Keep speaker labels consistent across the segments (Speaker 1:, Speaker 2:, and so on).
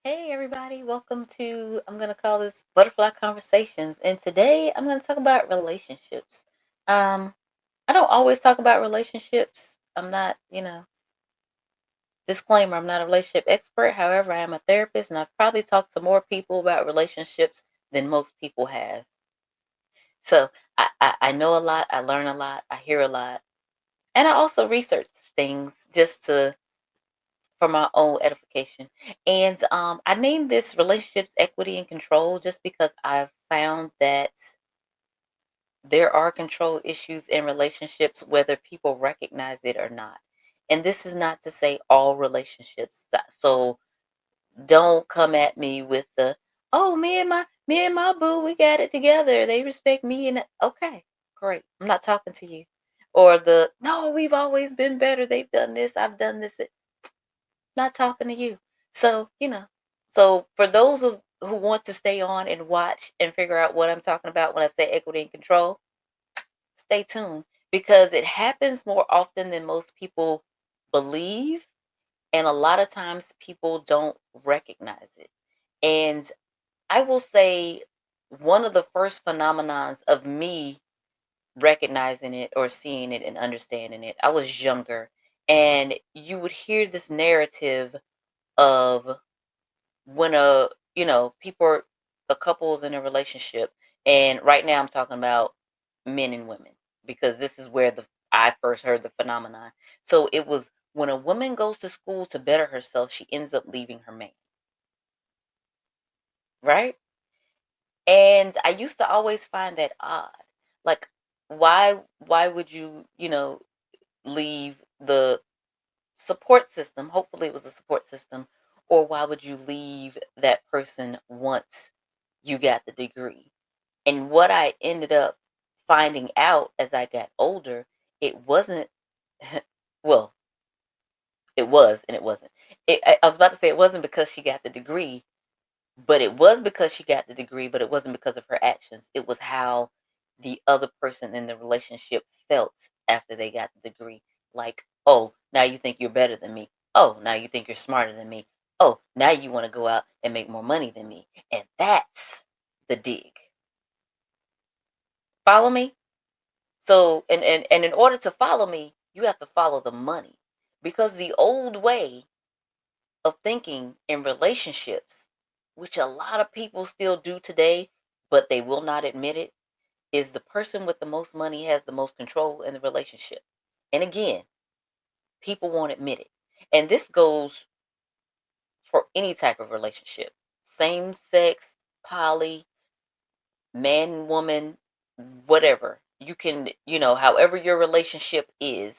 Speaker 1: Hey everybody, welcome to I'm gonna call this Butterfly Conversations, and today I'm gonna talk about relationships. Um, I don't always talk about relationships. I'm not, disclaimer, I'm not a relationship expert. However, I am a therapist, and I've probably talked to more people about relationships than most people have. So I know a lot, I learn a lot, I hear a lot, and I also research things just to for my own edification. And I named this relationships, equity, and control just because I've found that there are control issues in relationships, whether people recognize it or not. And this is not to say all relationships. So don't come at me with the, oh, me and my boo, we got it together. They respect me, and okay, great. I'm not talking to you. Or the, no, we've always been better. They've done this. I've done this. Not talking to you. So, so for those who want to stay on and watch and figure out what I'm talking about when I say equity and control, stay tuned because it happens more often than most people believe. And a lot of times people don't recognize it. And I will say one of the first phenomenons of me recognizing it or seeing it and understanding it, I was younger. And you would hear this narrative of when people are a couple's in a relationship, and right now I'm talking about men and women because this is where the I first heard the phenomenon. So it was when a woman goes to school to better herself, she ends up leaving her man, right? And I used to always find that odd. Like, why would you leave the support system? Hopefully it was a support system. Or why would you leave that person once you got the degree? And what I ended up finding out as I got older, it wasn't, well, it was and it wasn't. I was about to say it wasn't because she got the degree, but it was because she got the degree, but it wasn't because of her actions. It was how the other person in the relationship felt after they got the degree. Like, oh, now you think you're better than me. Oh, now you think you're smarter than me. Oh, now you want to go out and make more money than me. And that's the dig. Follow me? So, and in order to follow me, you have to follow the money. Because the old way of thinking in relationships, which a lot of people still do today, but they will not admit it, is the person with the most money has the most control in the relationship. And again, people won't admit it. And this goes for any type of relationship, same sex, poly, man, woman, whatever. You can, however your relationship is,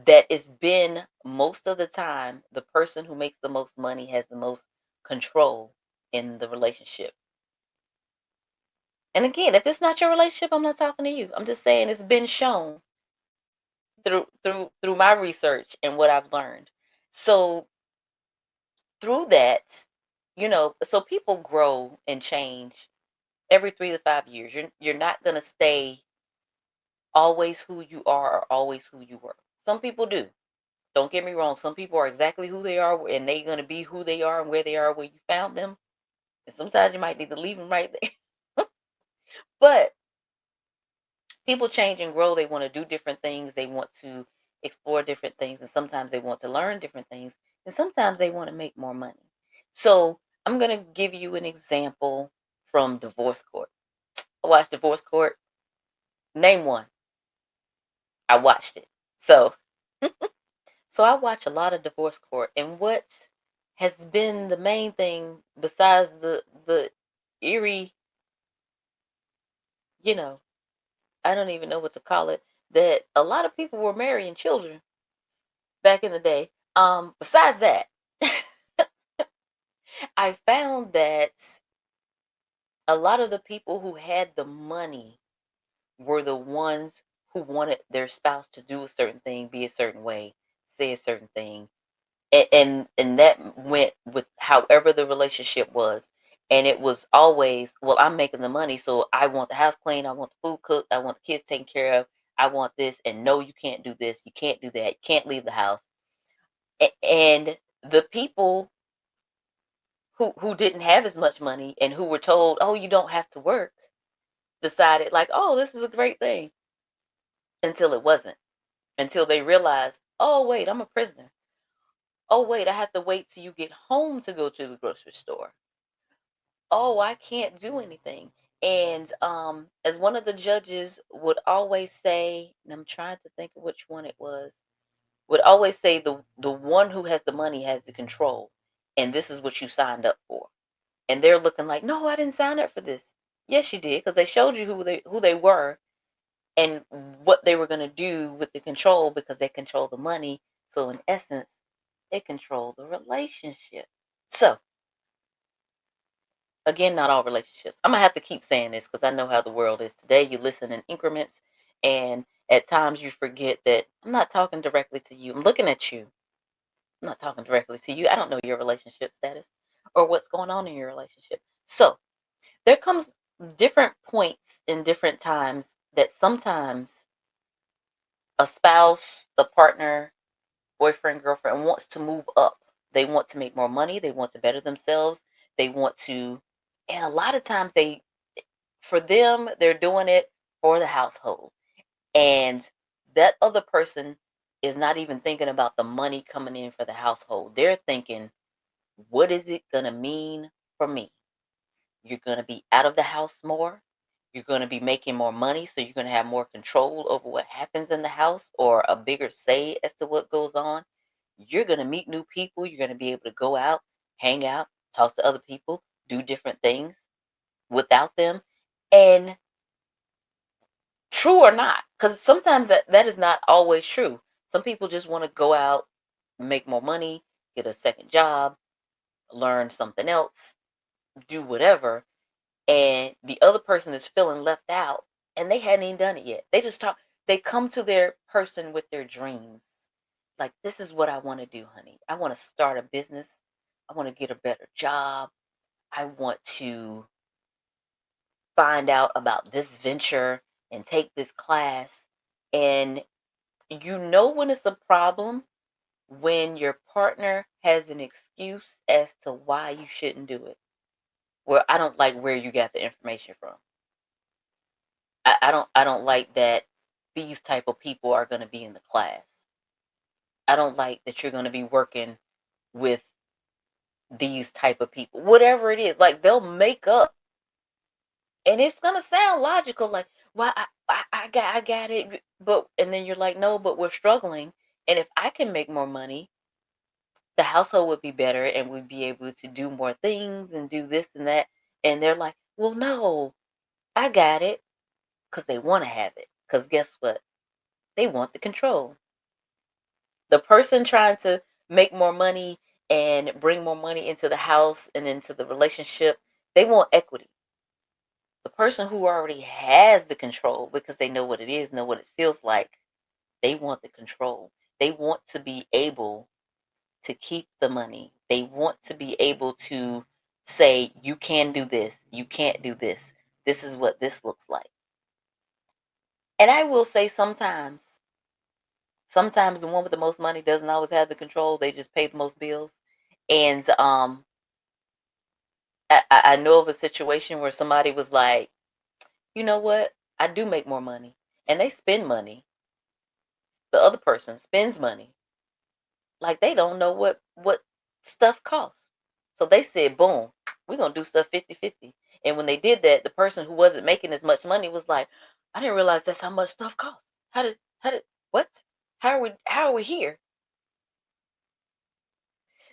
Speaker 1: that it's been most of the time the person who makes the most money has the most control in the relationship. And again, if it's not your relationship, I'm not talking to you. I'm just saying it's been shown through my research and what I've learned. So through that, so people grow and change every 3 to 5 years. You're not gonna stay always who you are or always who you were. Some people do. Don't get me wrong. Some people are exactly who they are, and they're gonna be who they are and where they are where you found them. And sometimes you might need to leave them right there. But people change and grow. They want to do different things. They want to explore different things, and sometimes they want to learn different things, and sometimes they want to make more money. So I'm gonna give you an example from divorce court. I watched divorce court. Name one. I watched it. So I watch a lot of divorce court, and what has been the main thing besides the eerie, you know, I don't even know what to call it, that a lot of people were marrying children back in the day. Besides that, I found that a lot of the people who had the money were the ones who wanted their spouse to do a certain thing, be a certain way, say a certain thing, and that went with however the relationship was. And it was always, well, I'm making the money, so I want the house clean, I want the food cooked, I want the kids taken care of, I want this, and no, you can't do this, you can't do that, you can't leave the house. And the people who didn't have as much money and who were told, "Oh, you don't have to work," decided like, "Oh, this is a great thing," until it wasn't. Until they realized, "Oh, wait, I'm a prisoner. Oh, wait, I have to wait till you get home to go to the grocery store. Oh, I can't do anything." And as one of the judges would always say, and I'm trying to think of which one it was, would always say the one who has the money has the control, and this is what you signed up for. And they're looking like, "No, I didn't sign up for this." Yes, you did, because they showed you who they were and what they were going to do with the control, because they control the money. So in essence, they control the relationship. So again, not all relationships. I'm gonna have to keep saying this because I know how the world is today. You listen in increments, and at times you forget that I'm not talking directly to you. I'm looking at you. I'm not talking directly to you. I don't know your relationship status or what's going on in your relationship. So there comes different points in different times that sometimes a spouse, a partner, boyfriend, girlfriend wants to move up. They want to make more money. They want to better themselves. They want to, and a lot of times for them, they're doing it for the household. And that other person is not even thinking about the money coming in for the household. They're thinking, what is it going to mean for me? You're going to be out of the house more. You're going to be making more money. So you're going to have more control over what happens in the house or a bigger say as to what goes on. You're going to meet new people. You're going to be able to go out, hang out, talk to other people, do different things without them. And true or not, because sometimes that is not always true. Some people just want to go out, make more money, get a second job, learn something else, do whatever, and the other person is feeling left out, and they hadn't even done it yet. They just talk. They come to their person with their dreams, like, this is what I want to do, honey. I want to start a business. I want to get a better job. I want to find out about this venture and take this class. And you know when it's a problem when your partner has an excuse as to why you shouldn't do it. Well, I don't like where you got the information from. I don't like that these type of people are going to be in the class. I don't like that you're going to be working with these type of people. Whatever it is, like, they'll make up, and it's going to sound logical, like, well, I got it, but and then you're like, no, but we're struggling, and if I can make more money, the household would be better, and we'd be able to do more things and do this and that. And they're like, well, no, I got it, because they want to have it. Because guess what? They want the control. The person trying to make more money and bring more money into the house and into the relationship, they want equity. The person who already has the control, because they know what it is, know what it feels like, they want the control. They want to be able to keep the money. They want to be able to say, you can do this, you can't do this. This is what this looks like. And I will say sometimes the one with the most money doesn't always have the control. They just pay the most bills. And I know of a situation where somebody was like, you know what? I do make more money. And they spend money. The other person spends money. Like, they don't know what stuff costs. So they said, boom, we're going to do stuff 50-50. And when they did that, the person who wasn't making as much money was like, I didn't realize that's how much stuff costs. How did, what? How are we here?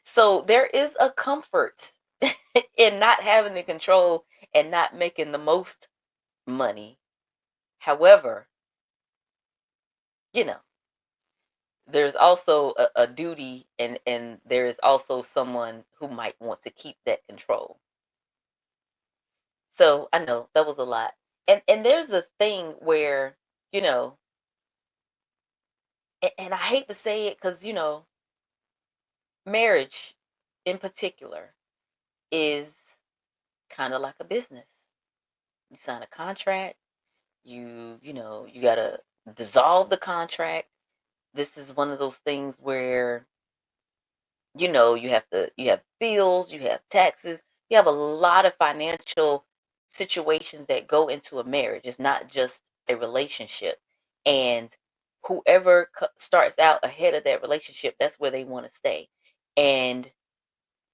Speaker 1: So there is a comfort in not having the control and not making the most money. However, you know, there's also a duty, and there is also someone who might want to keep that control. So I know that was a lot. And there's a thing where, you know, and I hate to say it because, marriage in particular is kind of like a business. You sign a contract, you got to dissolve the contract. This is one of those things where you have bills, you have taxes, you have a lot of financial situations that go into a marriage. It's not just a relationship. And whoever starts out ahead of that relationship, that's where they want to stay. And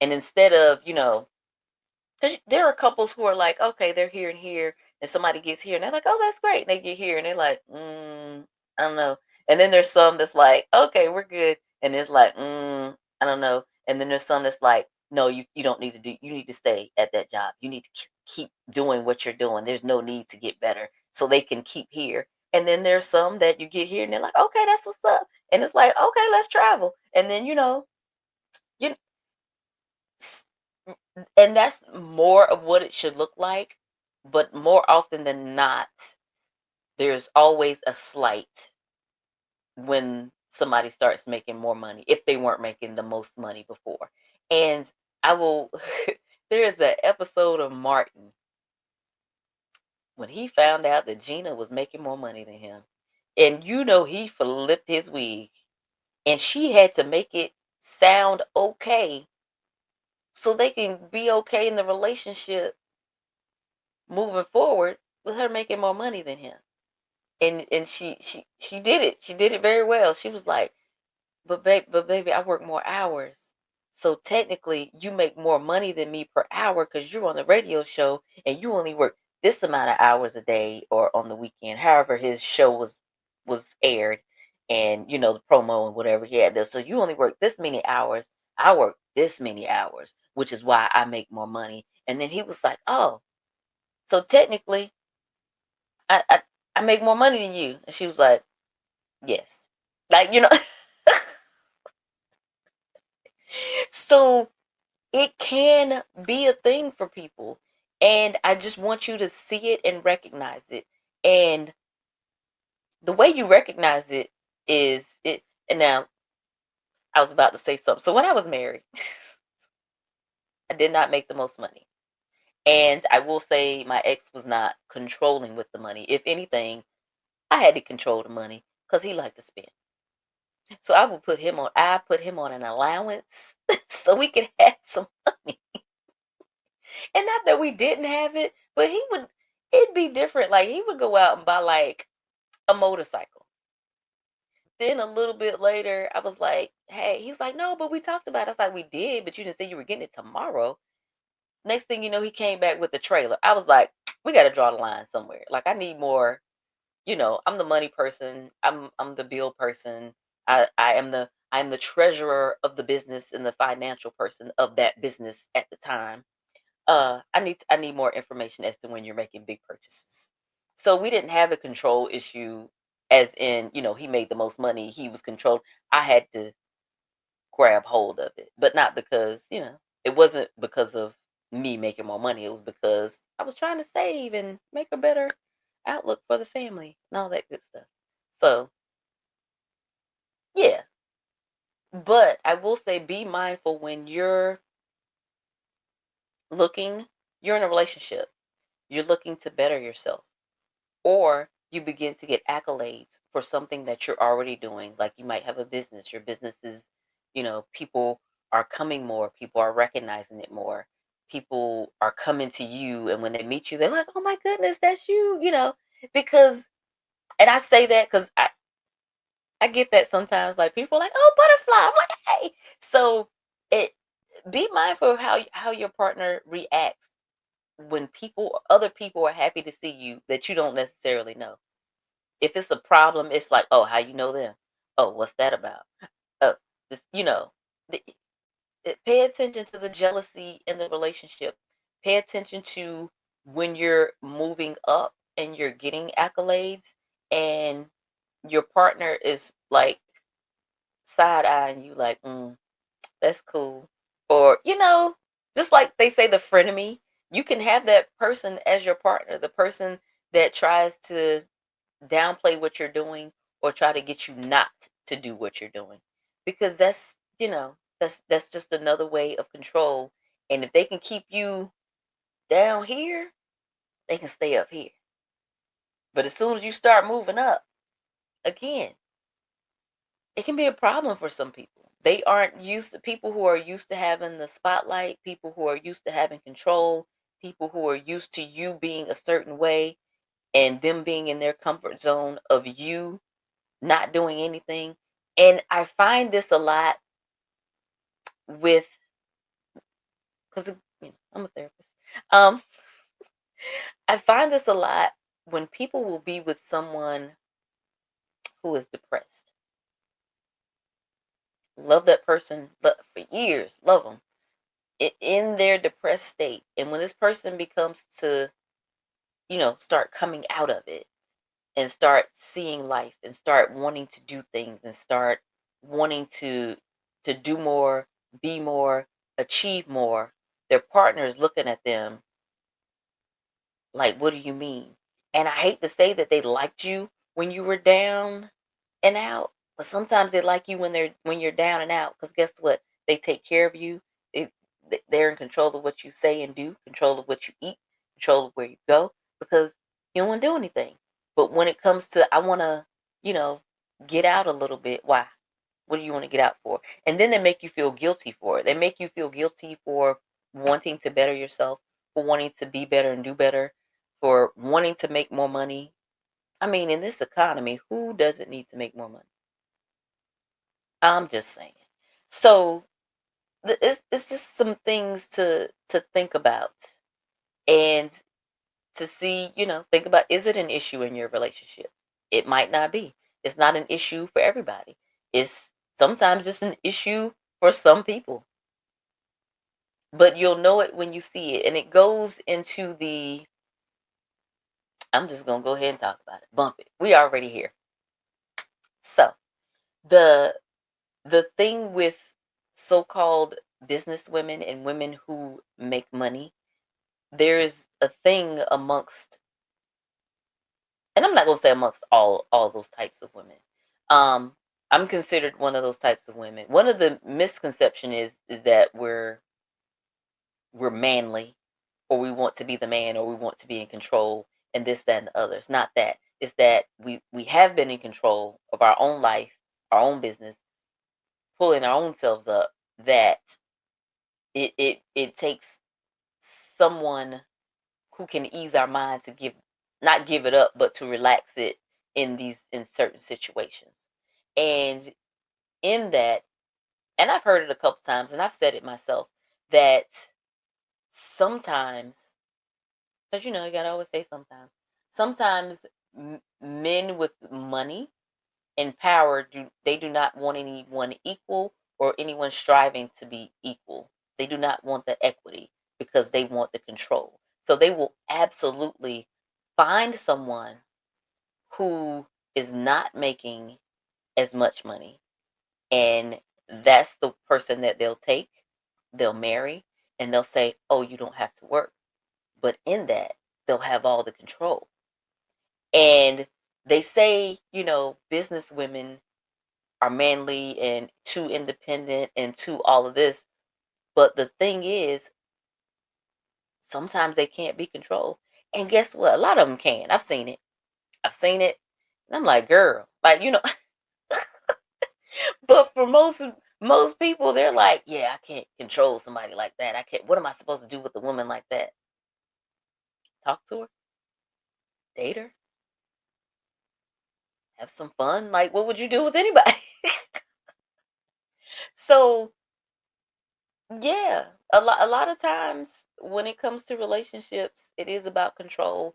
Speaker 1: instead of, because there are couples who are like, okay, they're here and here, and somebody gets here, and they're like, oh, that's great. And they get here, and they're like, I don't know. And then there's some that's like, okay, we're good, and it's like, I don't know. And then there's some that's like, no, you don't need to do. You need to stay at that job. You need to keep doing what you're doing. There's no need to get better, so they can keep here. And then there's some that you get here, and they're like, okay, that's what's up. And it's like, okay, let's travel. And then you and that's more of what it should look like, but more often than not, there's always a slight when somebody starts making more money if they weren't making the most money before. And I will there's an episode of Martin when he found out that Gina was making more money than him. And he flipped his wig, and she had to make it sound okay so they can be okay in the relationship moving forward with her making more money than him. And she did it. She did it very well. She was like, but baby, I work more hours. So technically you make more money than me per hour because you're on the radio show and you only work this amount of hours a day or on the weekend, however his show was aired, and the promo and whatever he had there. So you only work this many hours. I work this many hours, which is why I make more money. And then he was like, oh, so technically I, I I make more money than you. And she was like, yes. Like, so it can be a thing for people. And I just want you to see it and recognize it. And the way you recognize it is it. And now I was about to say something. So when I was married, I did not make the most money. And I will say my ex was not controlling with the money. If anything, I had to control the money because he liked to spend. So I put him on an allowance so we could have some money. And not that we didn't have it, but it'd be different. Like he would go out and buy like a motorcycle. Then a little bit later, I was like, hey, he was like, no, but we talked about it. I was like, we did, but you didn't say you were getting it tomorrow. Next thing you know, he came back with the trailer. I was like, we got to draw the line somewhere. Like I need more. I'm the money person. I'm the bill person. I am the treasurer of the business and the financial person of that business at the time. I need more information as to when you're making big purchases. So we didn't have a control issue, as in he made the most money. He was controlled. I had to grab hold of it, but not because it wasn't because of me making more money. It was because I was trying to save and make a better outlook for the family and all that good stuff. So yeah, but I will say be mindful when looking, you're in a relationship, you're looking to better yourself, or you begin to get accolades for something that you're already doing. Like you might have a business, your business is, people are coming more, people are recognizing it more, people are coming to you, and when they meet you, they're like, oh my goodness, that's you, because, and I say that because I get that sometimes. Like people are like, "Oh, butterfly." I'm like, "Hey." So it be mindful of how your partner reacts when other people are happy to see you that you don't necessarily know. If it's a problem, it's like, "Oh, how you know them? Oh, what's that about?" Oh, this, the, pay attention to the jealousy in the relationship. Pay attention to when you're moving up and you're getting accolades, and your partner is like side eyeing you like, that's cool. Or, just like they say the frenemy, you can have that person as your partner, the person that tries to downplay what you're doing or try to get you not to do what you're doing. Because that's just another way of control. And if they can keep you down here, they can stay up here. But as soon as you start moving up, again, It can be a problem for some people. They aren't used to people who are used to having the spotlight, people who are used to having control, people who are used to you being a certain way and them being in their comfort zone of you not doing anything. And I find this a lot with because I'm a therapist. Um, I find this a lot when people will be with someone who is depressed. Love that person, but for years, love them in their depressed state. And when this person becomes to, start coming out of it and start seeing life and start wanting to do things and start wanting to do more, be more, achieve more, their partner is looking at them like, what do you mean? And I hate to say that they liked you when you were down and out, but sometimes they like you when you're down and out because guess what? They take care of you. They they're in control of what you say and do, control of what you eat, control of where you go because you don't want to do anything. But when it comes to I want to, you know, get out a little bit, why? What do you want to get out for? And then they make you feel guilty for it. They make you feel guilty for wanting to better yourself, for wanting to be better and do better, for wanting to make more money. I mean, in this economy, who doesn't need to make more money? I'm just saying. So it's just some things to think about and to see, think about is it an issue in your relationship? It might not be. It's not an issue for everybody. It's sometimes just an issue for some people. But you'll know it when you see it. And it goes into the I'm just gonna go ahead and talk about it. Bump it. We already here. So the the thing with so-called business women and women who make money, there's a thing amongst, and I'm not gonna say amongst all those types of women. Um, I'm considered one of those types of women. One of the misconception is that we're manly, or we want to be the man, or we want to be in control, and this, that, and the other. It's not that. It's that we have been in control of our own life, our own business, pulling our own selves up. That it takes someone who can ease our mind to give not give it up but to relax it in certain situations. And in that, and I've heard it a couple times and I've said it myself, that sometimes, because you gotta always say sometimes men with money and power do not want anyone equal or anyone striving to be equal. They do not want the equity because they want the control. So they will absolutely find someone who is not making as much money, and that's the person that they'll take, they'll marry, and they'll say, "Oh, you don't have to work." But in that, they'll have all the control. And they say, business women are manly and too independent and too all of this. But the thing is, sometimes they can't be controlled. And guess what? A lot of them can. I've seen it. I've seen it. And I'm like, girl, but for most people, they're like, yeah, I can't control somebody like that. I can't. What am I supposed to do with a woman like that? Talk to her, date her, have some fun. Like, what would you do with anybody? So yeah, a lot of times when it comes to relationships, it is about control,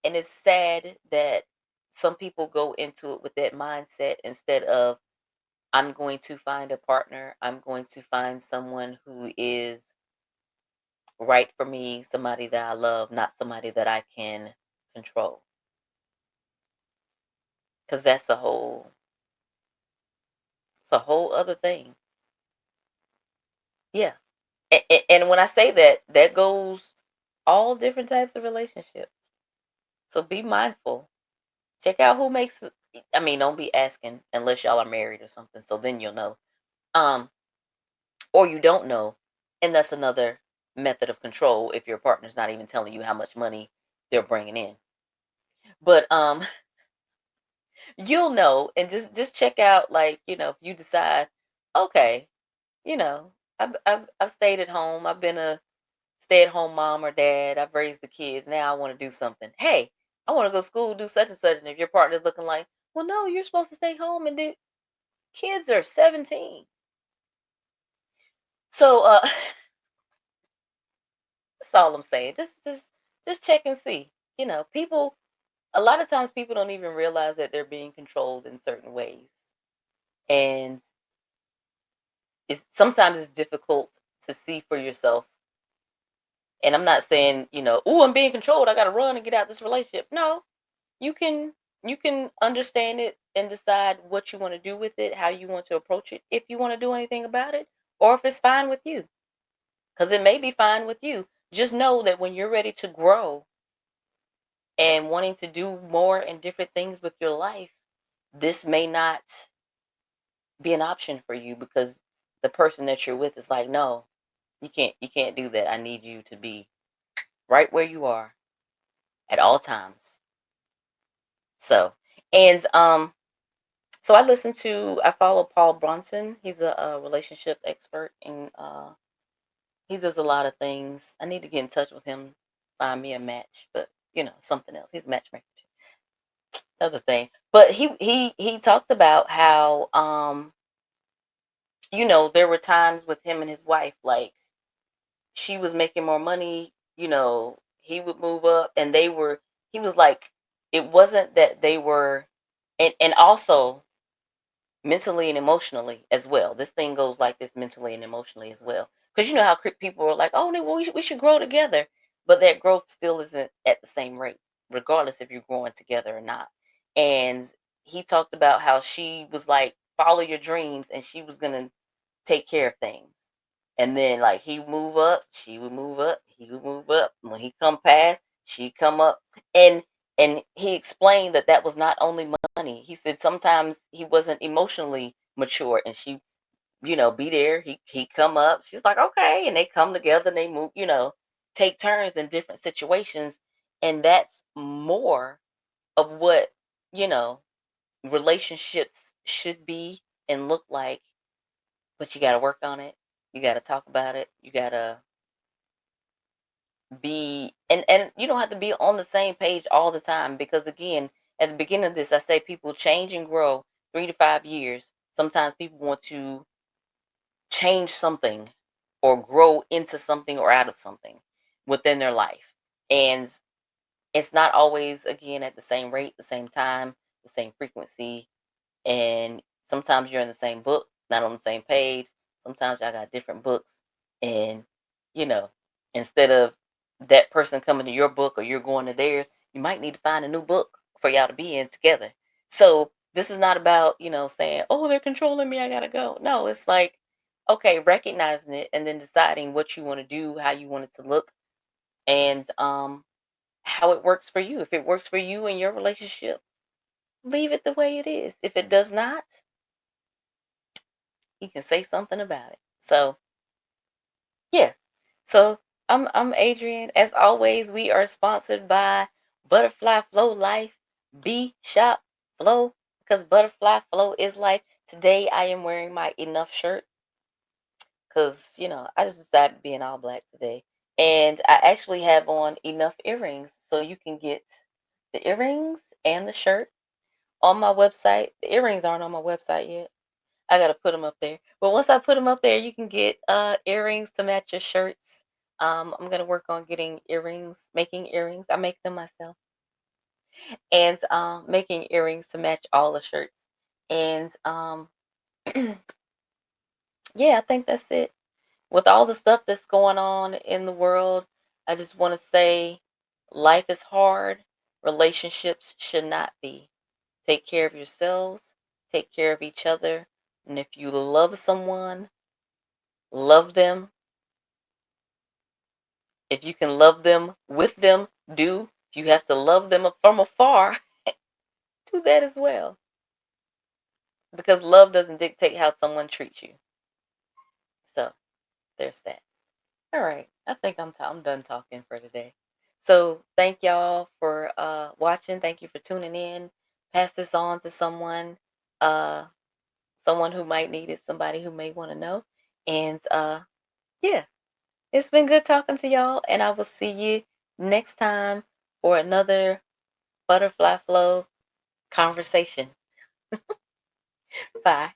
Speaker 1: and it's sad that some people go into it with that mindset instead of I'm going to find a partner, I'm going to find someone who is right for me, somebody that I love, not somebody that I can control. Cuz it's a whole other thing. Yeah. And when I say that, that goes all different types of relationships. So be mindful. Check out who makes it. I mean, don't be asking unless y'all are married or something. So then you'll know. Um, or you don't know, and that's another method of control if your partner's not even telling you how much money they're bringing in. But You'll know, and just check out, like, if you decide, okay, you know, I've stayed at home. I've been a stay-at-home mom or dad. I've raised the kids. Now I want to do something. Hey, I want to go to school, do such and such. And if your partner's looking like, well, no, you're supposed to stay home and do. Kids are 17. So that's all I'm saying. Just check and see. People. A lot of times people don't even realize that they're being controlled in certain ways, and sometimes it's difficult to see for yourself. And I'm not saying, oh, I'm being controlled, I got to run and get out of this relationship. No, you can you can understand it and decide what you want to do with it, how you want to approach it, if you want to do anything about it, or if it's fine with you, because it may be fine with you. Just know that when you're ready to grow and wanting to do more and different things with your life, this may not be an option for you, because the person that you're with is like, no, you can't do that. I need you to be right where you are at all times. So, and so I follow Paul Bronson. He's a relationship expert, and he does a lot of things. I need to get in touch with him, find me a match, but something else. He's a matchmaker too. Other thing. But he talked about how there were times with him and his wife, like, she was making more money, he would move up, and he was like, it wasn't that they were, and also mentally and emotionally as well. This thing goes like this, mentally and emotionally as well. Because you know how people are like, oh, no, well, we should grow together. But that growth still isn't at the same rate, regardless if you're growing together or not. And he talked about how she was like, follow your dreams, and she was going to take care of things. And then, like, he move up, she would move up, he would move up. When he come past, she come up. And he explained that that was not only money. He said sometimes he wasn't emotionally mature, and she, be there. He come up. She's like, okay, and they come together. And they move, take turns in different situations, and that's more of what you know relationships should be and look like. But you got to work on it. You got to talk about it. You got to be, and you don't have to be on the same page all the time, because again, at the beginning of this, I say people change and grow 3 to 5 years. Sometimes people want to change something or grow into something or out of something within their life, and it's not always, again, at the same rate, the same time, the same frequency. And sometimes you're in the same book, not on the same page. Sometimes y'all got different books, and you know, instead of that person coming to your book or you're going to theirs, you might need to find a new book for y'all to be in together. So this is not about saying, "Oh, they're controlling me, I gotta go." No, it's like, okay, recognizing it and then deciding what you want to do, how you want it to look, and how it works for you. If it works for you in your relationship, leave it the way it is. If it does not, you can say something about it. So yeah. So I'm Adrienne. As always, we are sponsored by Butterfly Flow Life. Be Shop Flow, because Butterfly Flow is life. Today I am wearing my Enough shirt, because I just decided to be in all black today. And I actually have on Enough earrings. So you can get the earrings and the shirt on my website. The earrings aren't on my website yet. I gotta put them up there. But once I put them up there, you can get earrings to match your shirts. I'm gonna work on getting earrings, making earrings. I make them myself, and making earrings to match all the shirts. And yeah, I think that's it. With all the stuff that's going on in the world, I just want to say, life is hard. Relationships should not be. Take care of yourselves. Take care of each other. And if you love someone, love them. If you can love them with them, do. If you have to love them from afar, do that as well. Because love doesn't dictate how someone treats you. So there's that. All right. I think I'm done talking for today. So thank y'all for watching. Thank you for tuning in. pass this on to someone, uh, someone who might need it, somebody who may want to know. And yeah, it's been good talking to y'all, and I will see you next time for another butterfly flow conversation. Bye.